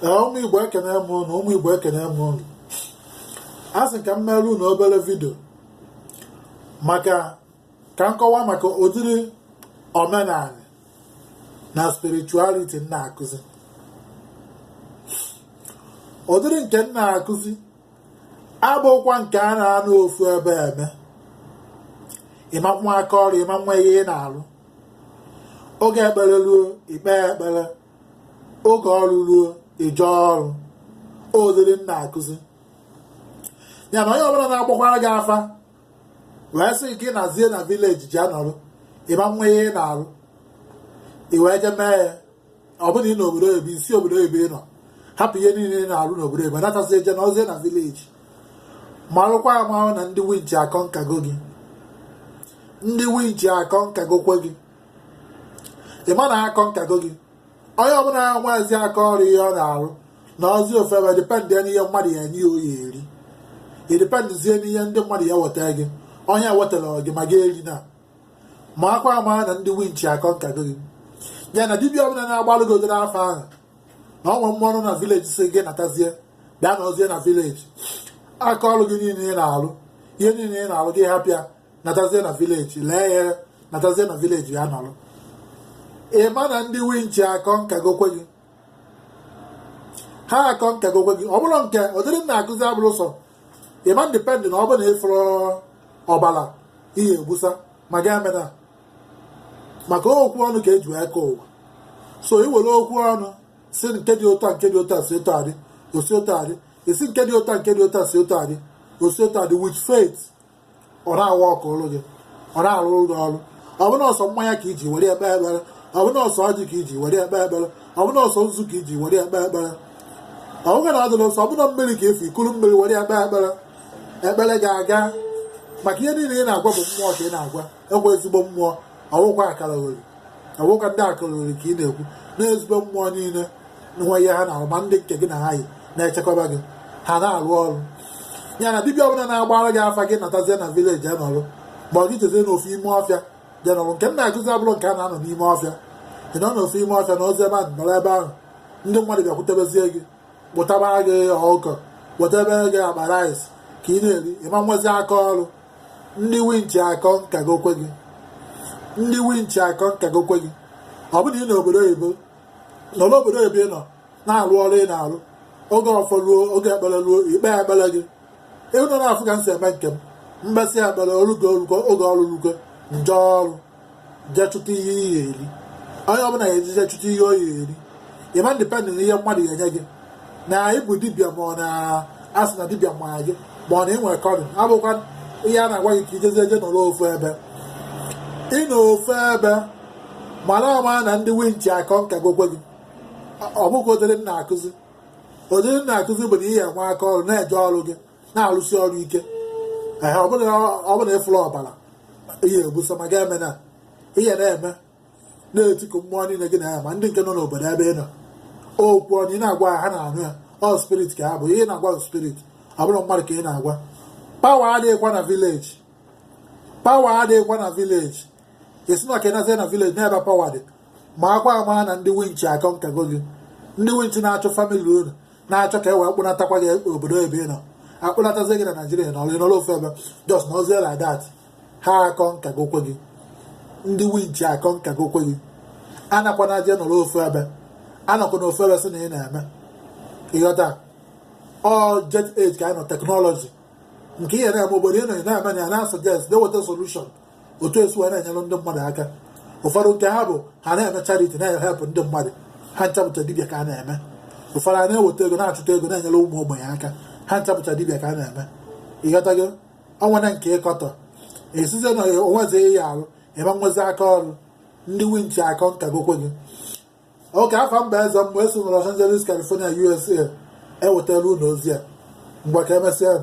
ụmụ Igbo ekene m ụnụ, ụmụ Igbo ekene m ụnụ. A sị ka m merụ unu obere vidio maka ka nkọwa maka ụdịrị omenala na spirituality m na-akụzi. Ụdịrị nke m na-akụzi abụkwa nke a na-anụ ofu ebe eme, ịma nwa aka ọrụ, ịma nwa ihe ị na-alụ. Oge ekpere ruo ikpe ekpere, oge ọrụ ruo ije ọrụ. Ụdịrị m na-akụzi ya na onye ọbụla na-agbakwara gị afa wee sị gị nazie na vileji ji anọrụ, ịma nwa ihe ị na-alụ, i wee je mee ya. Ọ bụrụ na ị n'obodo oyibo, isi obodo oyibo ị nọ, hapụ ihe niile ị na-alụ n'obodo oyibo, natazi eje na ozie na vileji. Marụkwa amahụ na ndị winchi akọ nkago gị, ndị winchi akọ nkagokwe gị. Ịma na akọ nkago gị, onye ọbụla nwazi aka ọrụ ihe ọ na-arụ na ozi ofebe dependị ya n'ihe mmadụ ya enye oyi eri, idependizie n'ihe ndị mmadụ ya weta gị, onye wetara gị ma gị eri na. Ma akwa ama na ndị winchi akọ nkago gị ya na dibịa ọbụla na-agbalụ gị odere afọ ahụ na ọnwa mmanụ na vileji si gị natazie bịa na ozie na vileji. Aka ọrụ gị niile ị na-alụ, ihe niile ị na-alụ gị hapịa natazie na vileji, lee ya natazie na vileji ya nọrọ. Ịma na ndị winchi akọ nkagokwe gị, ha akọ nkagokwe gị. Ọ bụrụ nke ụdịrị m na-akụzi abụrụ sọ ịma dipendị na ọ bụrụ na ịfụrụ ọbara ihe egbusa ma ga emena maka okwu ọnụ ka eji aka ụwa. So iwere okwu ọnụ si nke dị ụta nke dị ụta si ụta adị osi ụta adị, esi nke dị ụta nke dị ụta si ụta adị osi ụta adị. With faith ọ na-awa ọka ụlụ gị, ọ na-arụ ụlọ ọrụ. Ọ bụrụ ọsọ mmanya ka iji were ekpe ekpere, ọ bụrụ ọsọ ọjị ka iji were ekpe ekpere, ọ bụrụ ọsọ nzu ka iji were ekpe ekpere, ọ bụrụ na ọ dịrị nsọ, ọ bụrụ mmiri ka efu ikuru mmiri were ekpe ekpere, ekpere ga-aga. Maka ihe niile ị na-agwa bụ mmụọ ka ị na-agwa, ekwe ezigbo mmụọ. Ọwụkwa akara ori, ọwụkwa ndị akara ori ka ị na-ekwu na ezigbo mmụọ niile nwe ihe ha na-arụ, ma ndị nke gị na ha yi na-echekwaba gị, ha na-arụ ọrụ ya na dibịa ọbụla na-agbara gị afa gị natazie na vileji anọrụ. Ma ọ gị jezie n'ofu ime ọfịa jenọrụ. Nke m na-akụzi abụrụ nke a na-anọ n'ime ọfịa, ị nọ n'ofu ime ọfịa na ozi ebe ahụ nọrọ ebe ahụ, ndị mmadụ bịakwutebezie gị, kpụtabara gị ọkụkọ, wetebe gị akpa rice ka ị na-eri. Ịma nwezi aka ọrụ. Ndị winchi akọ nkagokwe gị, ndị winchi akọ nkagokwe gị. Ọ bụrụ na ị n'obodo oyibo, nọ n'obodo oyibo ị nọ na-arụ ọrụ ị na-arụ, oge ọfọ ruo, oge ekpere ruo, ikpe ekpere gị. Ịhụ nọ n'afọ ka m si eme nke m, mbesị ekpere orugo oge ọrụ rugo nje ọrụ jee chụta ihe ihe eri. Onye ọbụla ya ejije chụta ihe oyi eri. Ịma dipendị na ihe mmadụ ya enye gị, na ịbụ dibịa ma ọ na-asị na dibịa ma gị ma ọ na ị nwere kọdịn. Abụkwa ihe a na-agwa gị ka ijezi eje nọrọ ofu ebe. Ị nọ ofu ebe mara ọma na ndị winchi akọ nkagokwe gị. Ọ bụkwa ụdịrị m na-akụzi. Ụdịrị m na-akụzi bụ na ihe enwe aka ọrụ na-eje ọrụ gị na-arụsi ọrụ ike. Ọ bụrụ ịfụrụ ọbara ihe egbusa ma ga eme na ihe na-eme na-etiku mmụọ niile gị na ya, ma ndị nke nọ n'obodo ebe ị nọ. Okwu ọnụ ị na-agwa ha na-anụ ya, ọ spirit ka ha bụ ihe na-agwa spirit, ọ bụrụ mmadụ ka ị na-agwa. Pawa adịghịkwa na vileji, pawa adịghịkwa na vileji. Esi na ka ịnazie na vileji n'ebe pawa dị. Ma akwa ama na ndị winchi akọ nkago gị, ndị winchi na-achọ famili unu, na-achọ ka e wee kpụnatakwa gị obodo ebe ị nọ, akpụnatazie gị na Naijiria na ọrụ ofu ebe just na ozie like that. Ha akọ nkagokwe gị, ndị winchi akọ nkagokwe gị. Anakwana je nọrọ ofu ebe, anọkwa n'ofu ebe sị na ị na-eme. Ịghọta ọ jet age ka anyị nọ, teknọlọji nke ihe na-eme obodo ị nọ na-eme na ya na-suggest na-eweta solution otu esi wee na-enyere ndị mmadụ aka. Ụfọdụ nke ha bụ ha na-eme charity, na-ehepụ ndị mmadụ, ha nchapụta dibịa ka a na-eme. Ụfọdụ a na-eweta ego na-achụta ego na-enyere ụmụ ogbenye aka, ha nchapụta dibịa ka a na-eme. Ịghọta gị ọnwena nke ịkọtọ esizie na onwezi ihe arụ, ịma nwezi aka ọrụ. Ndị winchi akọ nkagokwe gị. Oke afọ mba eze mmụọ esi na Los Angeles, California, USA ewetara unu ozi a. Mgbe ka emesịa.